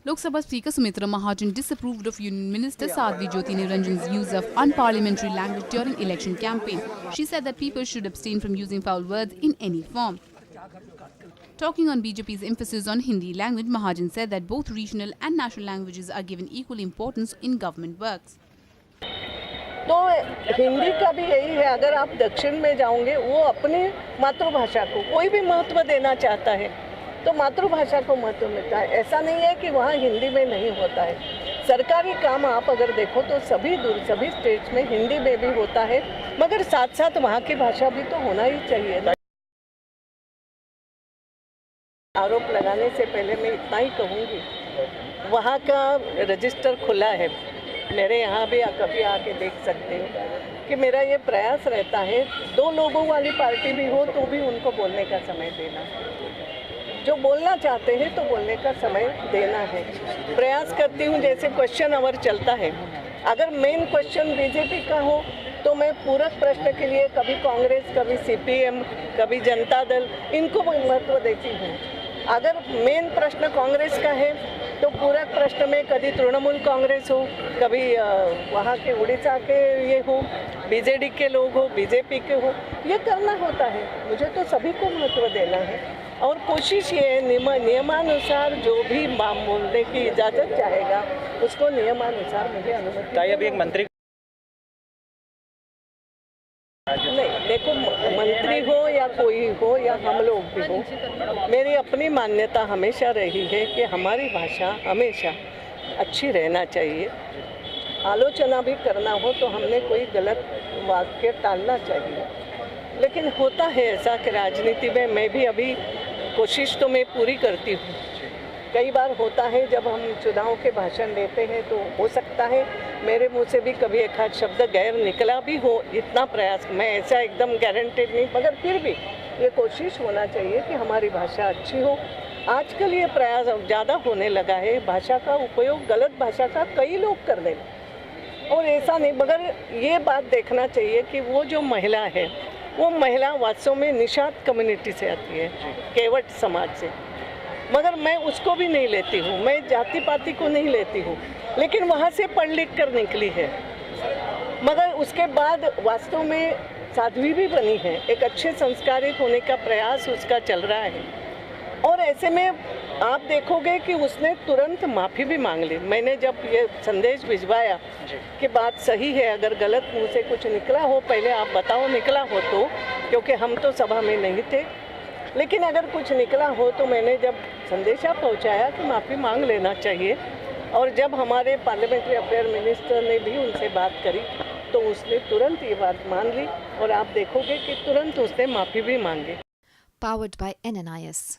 Lok Sabha Speaker Sumitra Mahajan disapproved of Union Minister Sadhvi Jyoti Niranjan's use of unparliamentary language during election campaign. She said that people should abstain from using foul words in any form. Talking on BJP's emphasis on Hindi language, Mahajan said that both regional and national languages are given equal importance in government works. तो हिंदी का भी यही है, अगर आप दक्षिण में जाओगे वो अपनी मातृभाषा को कोई भी महत्व देना चाहता है तो मातृभाषा को महत्व मिलता है। ऐसा नहीं है कि वहाँ हिंदी में नहीं होता है। सरकारी काम आप अगर देखो तो सभी स्टेट्स में हिंदी में भी होता है, मगर साथ साथ वहाँ की भाषा भी तो होना ही चाहिए। आरोप लगाने से पहले मैं इतना ही कहूँगी, वहाँ का रजिस्टर खुला है, मेरे यहाँ भी कभी आके देख सकते हो कि मेरा ये प्रयास रहता है, दो लोगों वाली पार्टी भी हो तो भी उनको बोलने का समय देना, जो बोलना चाहते हैं तो बोलने का समय देना है। प्रयास करती हूँ, जैसे क्वेश्चन आवर चलता है, अगर मेन क्वेश्चन बीजेपी का हो तो मैं पूरक प्रश्न के लिए कभी कांग्रेस, कभी सीपीएम, कभी जनता दल, इनको महत्व देती हूँ। अगर मेन प्रश्न कांग्रेस का है तो पूरक प्रश्न में कभी तृणमूल कांग्रेस हो, कभी वहाँ के उड़ीसा के ये हो, बीजेडी के लोग हो, बीजेपी के हो, ये करना होता है। मुझे तो सभी को महत्व देना है और कोशिश ये है नियमानुसार जो भी बोलने की इजाज़त चाहेगा उसको नियमानुसार मुझे अनुमति। अभी एक मंत्री नहीं, देखो मंत्री हो या कोई हो या हम लोग भी हो, मेरी अपनी मान्यता हमेशा रही है कि हमारी भाषा हमेशा अच्छी रहना चाहिए। आलोचना भी करना हो तो हमने कोई गलत वाक्य टालना चाहिए, लेकिन होता है ऐसा कि राजनीति में मैं भी अभी कोशिश तो मैं पूरी करती हूँ। कई बार होता है जब हम चुनाव के भाषण देते हैं तो हो सकता है मेरे मुंह से भी कभी एक आध शब्द गैर निकला भी हो, इतना प्रयास, मैं ऐसा एकदम गारंटेड नहीं, मगर फिर भी ये कोशिश होना चाहिए कि हमारी भाषा अच्छी हो। आजकल ये प्रयास ज़्यादा होने लगा है, भाषा का उपयोग गलत भाषा का कई लोग कर रहे हैं, और ऐसा नहीं, मगर ये बात देखना चाहिए कि वो जो महिला है वो महिला वास्तव में निषाद कम्युनिटी से आती है, केवट समाज से, मगर मैं उसको भी नहीं लेती हूँ, मैं जाति पाति को नहीं लेती हूँ, लेकिन वहाँ से पढ़ लिख कर निकली है, मगर उसके बाद वास्तव में साध्वी भी बनी है, एक अच्छे संस्कारित होने का प्रयास उसका चल रहा है। और ऐसे में आप देखोगे कि उसने तुरंत माफ़ी भी मांग ली। मैंने जब ये संदेश भिजवाया कि बात सही है, अगर गलत मुँह से कुछ निकला हो पहले आप बताओ निकला हो तो, क्योंकि हम तो सभा में नहीं थे, लेकिन अगर कुछ निकला हो तो मैंने जब संदेशा पहुंचाया कि माफ़ी मांग लेना चाहिए, और जब हमारे पार्लियामेंट्री अफेयर मिनिस्टर ने भी उनसे बात करी तो उसने तुरंत ये बात मान ली, और आप देखोगे कि तुरंत उसने माफ़ी भी मांगी। Powered by NNIS.